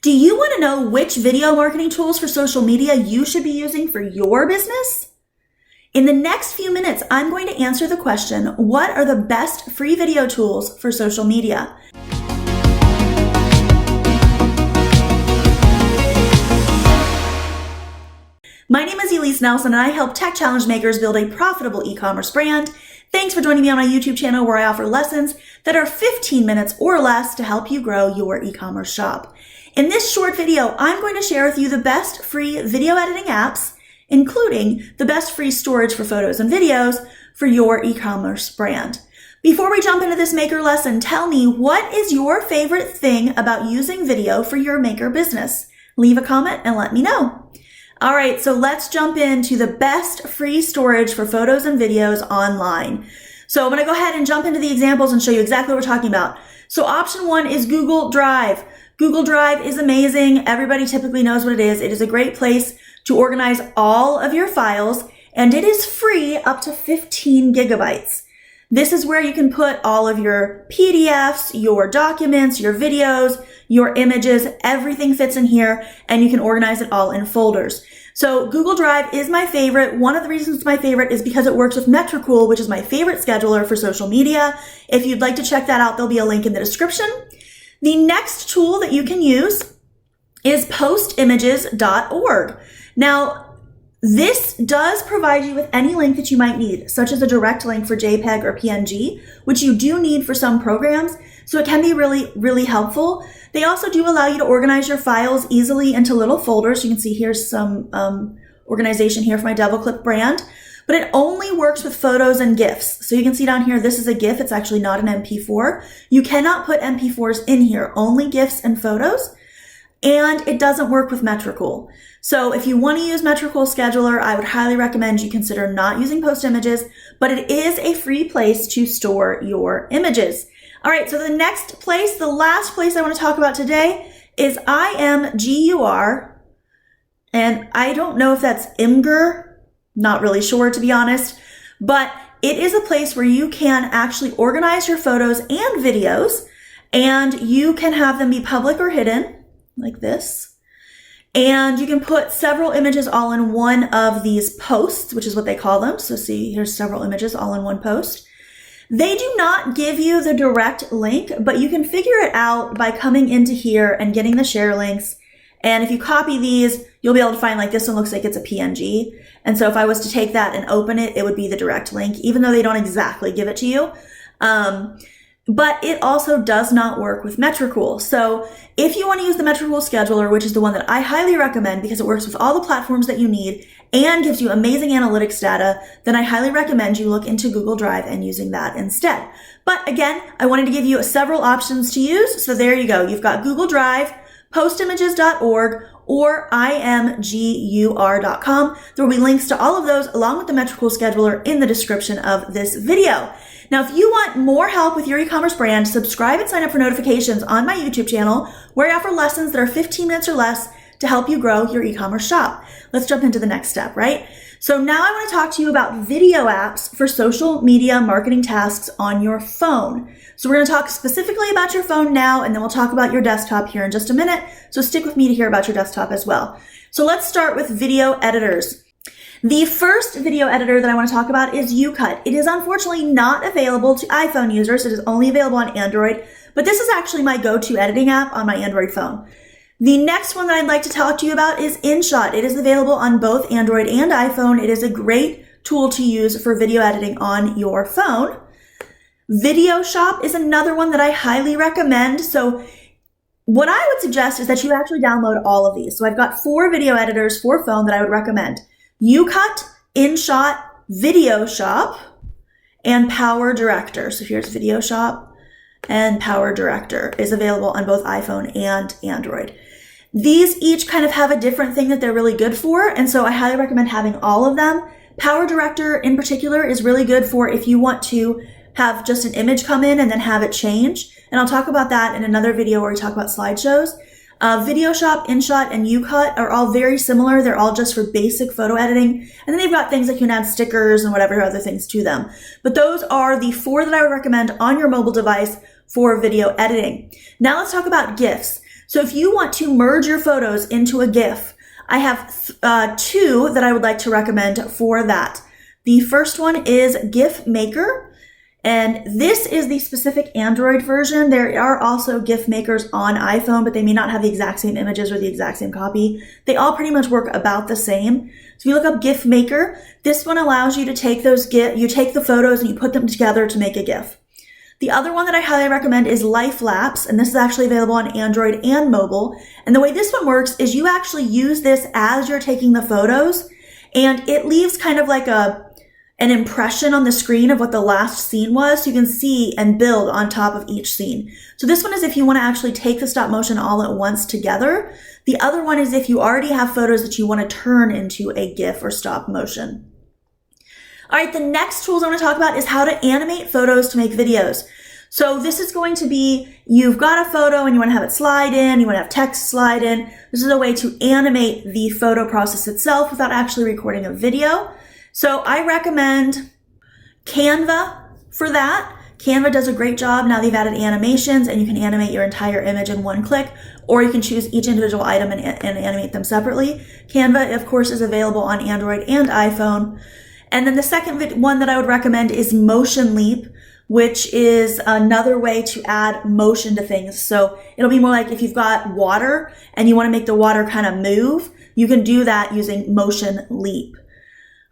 Do you want to know which video marketing tools for social media you should be using for your business? In the next few minutes, I'm going to answer the question, what are the best free video tools for social media? My name is ELISE Nelson and I help tech challenge makers build a profitable e-commerce brand. Thanks for joining me on my YouTube channel where I offer lessons that are 15 minutes or less to help you grow your e-commerce shop. In this short video, I'm going to share with you the best free video editing apps, including the best free storage for photos and videos for your e-commerce brand. Before we jump into this maker lesson, tell me, what is your favorite thing about using video for your maker business? Leave a comment and let me know. All right, so let's jump into the best free storage for photos and videos online. So I'm going to go ahead and jump into the examples and show you exactly what we're talking about. So option one is Google Drive. Google Drive is amazing. Everybody typically knows what it is. It is a great place to organize all of your files, and it is free up to 15 gigabytes. This is where you can put all of your PDFs, your documents, your videos, your images, everything fits in here, and you can organize it all in folders. So Google Drive is my favorite. One of the reasons it's my favorite is because it works with Metricool, which is my favorite scheduler for social media. If you'd like to check that out, there'll be a link in the description. The next tool that you can use is postimages.org. Now, this does provide you with any link that you might need, such as a direct link for JPEG or PNG, which you do need for some programs, so it can be really, really helpful. They also do allow you to organize your files easily into little folders. You can see here's some organization here for my DevilClip brand, but it only works with photos and GIFs. So you can see down here, this is a GIF. It's actually not an MP4. You cannot put MP4s in here, only GIFs and photos. And it doesn't work with Metricool. So if you want to use Metricool Scheduler, I would highly recommend you consider not using Postimages, but it is a free place to store your images. All right, so the next place, the last place I want to talk about today is IMGUR. And I don't know if that's Imgur, not really sure to be honest, but it is a place where you can actually organize your photos and videos, and you can have them be public or hidden, like this. And you can put several images all in one of these posts, which is what they call them. So see, here's several images all in one post. They do not give you the direct link, but you can figure it out by coming into here and getting the share links. And if you copy these, you'll be able to find, like, this one looks like it's a PNG. And so if I was to take that and open it, it would be the direct link, even though they don't exactly give it to you. But it also does not work with Metricool. So if you want to use the Metricool scheduler, which is the one that I highly recommend because it works with all the platforms that you need and gives you amazing analytics data, then I highly recommend you look into Google Drive and using that instead. But again, I wanted to give you several options to use. So there you go. You've got Google Drive, postimages.org, or imgur.com. There will be links to all of those along with the Metricool scheduler in the description of this video. Now, if you want more help with your e-commerce brand, subscribe and sign up for notifications on my YouTube channel, where I offer lessons that are 15 minutes or less to help you grow your e-commerce shop. Let's jump into the next step, right? So now I want to talk to you about video apps for social media marketing tasks on your phone. So we're going to talk specifically about your phone now, and then we'll talk about your desktop here in just a minute. So stick with me to hear about your desktop as well. So let's start with video editors. The first video editor that I want to talk about is UCut. It is unfortunately not available to iPhone users. It is only available on Android, but this is actually my go-to editing app on my Android phone. The next one that I'd like to talk to you about is InShot. It is available on both Android and iPhone. It is a great tool to use for video editing on your phone. Video Shop is another one that I highly recommend. So what I would suggest is that you actually download all of these. So I've got 4 video editors for phone that I would recommend. UCut, InShot, Video Shop, and Power Director. So here's Video Shop, and Power Director is available on both iPhone and Android. These each kind of have a different thing that they're really good for, and so I highly recommend having all of them. Power Director in particular is really good for if you want to have just an image come in and then have it change. And I'll talk about that in another video where we talk about slideshows. Video Shop, InShot, and UCut are all very similar. They're all just for basic photo editing. And then they've got things like you can add stickers and whatever other things to them. But those are the 4 that I would recommend on your mobile device for video editing. Now let's talk about GIFs. So if you want to merge your photos into a GIF, I have two that I would like to recommend for that. The first one is GIF Maker, and this is the specific Android version. There are also GIF makers on iPhone, but they may not have the exact same images or the exact same copy. They all pretty much work about the same. So if you look up GIF Maker, this one allows you to take you take the photos and you put them together to make a GIF. The other one that I highly recommend is LifeLapse, and this is actually available on Android and mobile. And the way this one works is you actually use this as you're taking the photos, and it leaves kind of like an impression on the screen of what the last scene was, so you can see and build on top of each scene. So this one is if you want to actually take the stop motion all at once together. The other one is if you already have photos that you want to turn into a GIF or stop motion. All right, the next tools I want to talk about is how to animate photos to make videos. So this is going to be, you've got a photo and you want to have it slide in, you want to have text slide in. This is a way to animate the photo process itself without actually recording a video. So I recommend Canva for that. Canva does a great job. Now they've added animations and you can animate your entire image in one click, or you can choose each individual item and animate them separately. Canva, of course, is available on Android and iPhone. And then the second one that I would recommend is Motion Leap, which is another way to add motion to things. So it'll be more like if you've got water and you want to make the water kind of move, you can do that using Motion Leap.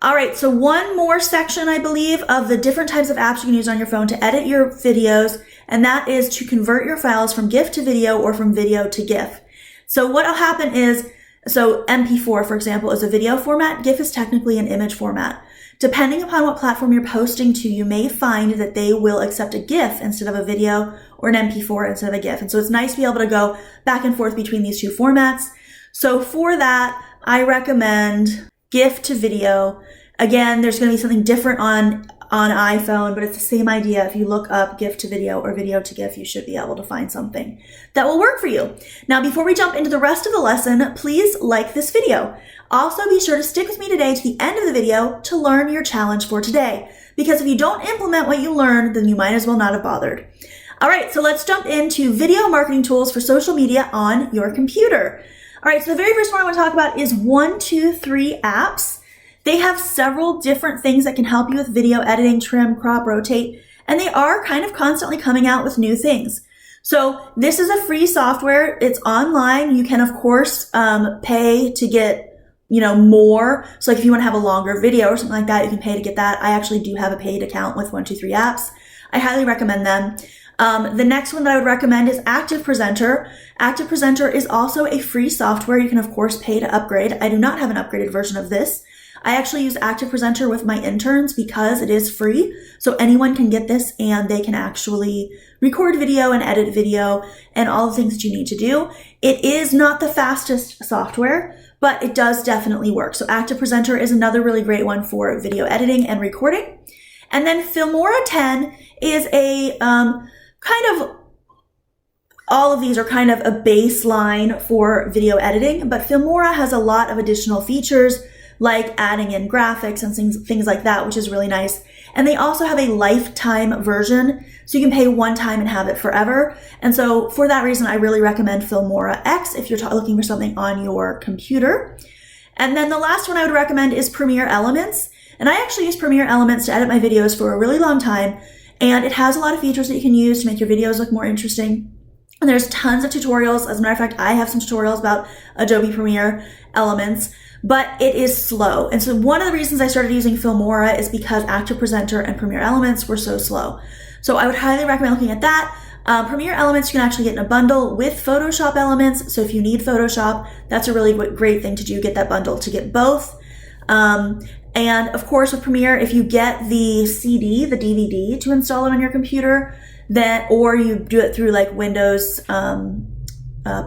All right, so one more section, I believe, of the different types of apps you can use on your phone to edit your videos, and that is to convert your files from GIF to video or from video to GIF. So what will happen is, so MP4, for example, is a video format. GIF is technically an image format. Depending upon what platform you're posting to, you may find that they will accept a GIF instead of a video, or an MP4 instead of a GIF. And so it's nice to be able to go back and forth between these two formats. So for that, I recommend GIF to video. Again, there's going to be something different on iPhone, but it's the same idea. If you look up GIF to video or video to GIF, you should be able to find something that will work for you. Now, before we jump into the rest of the lesson, please like this video. Also, be sure to stick with me today to the end of the video to learn your challenge for today, because if you don't implement what you learn, then you might as well not have bothered. All right, so let's jump into video marketing tools for social media on your computer. All right, so the very first one I want to talk about is 123 Apps. They have several different things that can help you with video editing, trim, crop, rotate, and they are kind of constantly coming out with new things. So this is a free software. It's online. You can, of course, pay to get more. So like if you want to have a longer video or something like that, you can pay to get that. I actually do have a paid account with 123 Apps. I highly recommend them. The next one that I would recommend is Active Presenter. Active Presenter is also a free software. You can, of course, pay to upgrade. I do not have an upgraded version of this. I actually use Active Presenter with my interns because it is free. So anyone can get this and they can actually record video and edit video and all the things that you need to do. It is not the fastest software, but it does definitely work. So Active Presenter is another really great one for video editing and recording. And then Filmora 10 is a all of these are kind of a baseline for video editing, but Filmora has a lot of additional features like adding in graphics and things like that, which is really nice. And they also have a lifetime version, so you can pay one time and have it forever. And so for that reason, I really recommend Filmora X if you're looking for something on your computer. And then the last one I would recommend is Premiere Elements. And I actually use Premiere Elements to edit my videos for a really long time. And it has a lot of features that you can use to make your videos look more interesting. And there's tons of tutorials. As a matter of fact, I have some tutorials about Adobe Premiere Elements, but it is slow. And so one of the reasons I started using Filmora is because Active Presenter and Premiere Elements were so slow. So I would highly recommend looking at that. Premiere Elements you can actually get in a bundle with Photoshop Elements. So if you need Photoshop, that's a really great thing to do, get that bundle to get both. And of course with Premiere, if you get the CD, the DVD to install it on your computer, or you do it through like Windows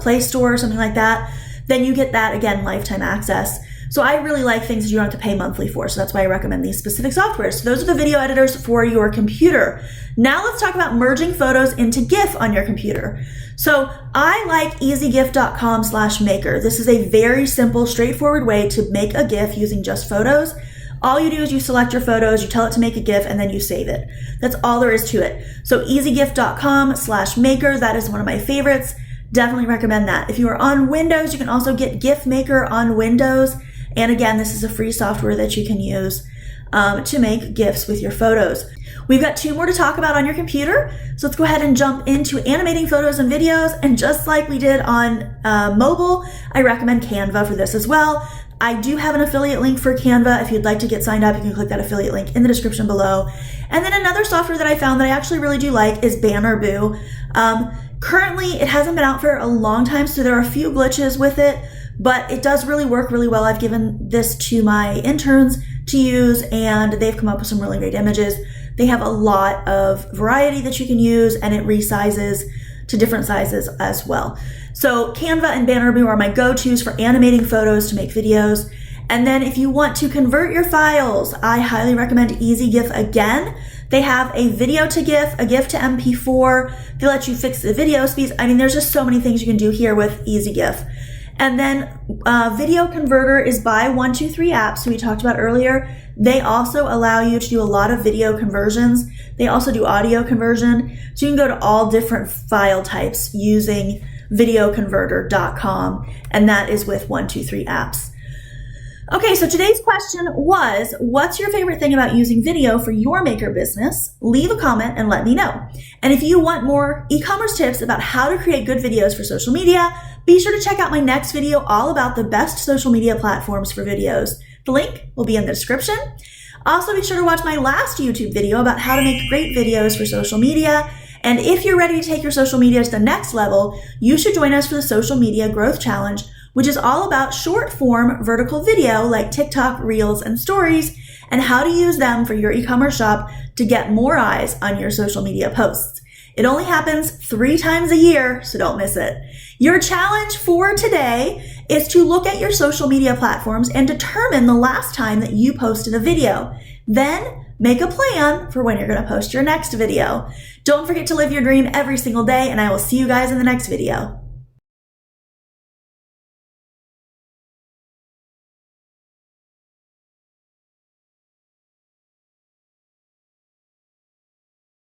Play Store or something like that, then you get that, again, lifetime access. So I really like things that you don't have to pay monthly for. So that's why I recommend these specific softwares. So those are the video editors for your computer. Now let's talk about merging photos into GIF on your computer. So I like easygif.com/maker. This is a very simple, straightforward way to make a GIF using just photos. All you do is you select your photos, you tell it to make a GIF, and then you save it. That's all there is to it. So easygif.com/maker, that is one of my favorites. Definitely recommend that. If you are on Windows, you can also get GIF Maker on Windows. And again, this is a free software that you can use to make GIFs with your photos. We've got 2 more to talk about on your computer. So let's go ahead and jump into animating photos and videos. And just like we did on mobile, I recommend Canva for this as well. I do have an affiliate link for Canva. If you'd like to get signed up, you can click that affiliate link in the description below. And then another software that I found that I actually really do like is Bannerboo. Currently, it hasn't been out for a long time, so there are a few glitches with it, but it does really work really well. I've given this to my interns to use, and they've come up with some really great images. They have a lot of variety that you can use, and it resizes to different sizes as well. So Canva and Bannerboo are my go-tos for animating photos to make videos. And then if you want to convert your files, I highly recommend EasyGIF again. They have a video to GIF, a GIF to MP4. They let you fix the video speeds. I mean, there's just so many things you can do here with EasyGIF. And then Video Converter is by 123apps, who we talked about earlier. They also allow you to do a lot of video conversions. They also do audio conversion. So you can go to all different file types using videoconverter.com, and that is with 123apps. Okay, so today's question was, what's your favorite thing about using video for your maker business? Leave a comment and let me know. And if you want more e-commerce tips about how to create good videos for social media, be sure to check out my next video all about the best social media platforms for videos. The link will be in the description. Also, be sure to watch my last YouTube video about how to make great videos for social media. And if you're ready to take your social media to the next level, you should join us for the Social Media Growth Challenge, which is all about short-form vertical video like TikTok, Reels, and Stories, and how to use them for your e-commerce shop to get more eyes on your social media posts. It only happens 3 times a year, so don't miss it. Your challenge for today is to look at your social media platforms and determine the last time that you posted a video. Then make a plan for when you're going to post your next video. Don't forget to live your dream every single day, and I will see you guys in the next video.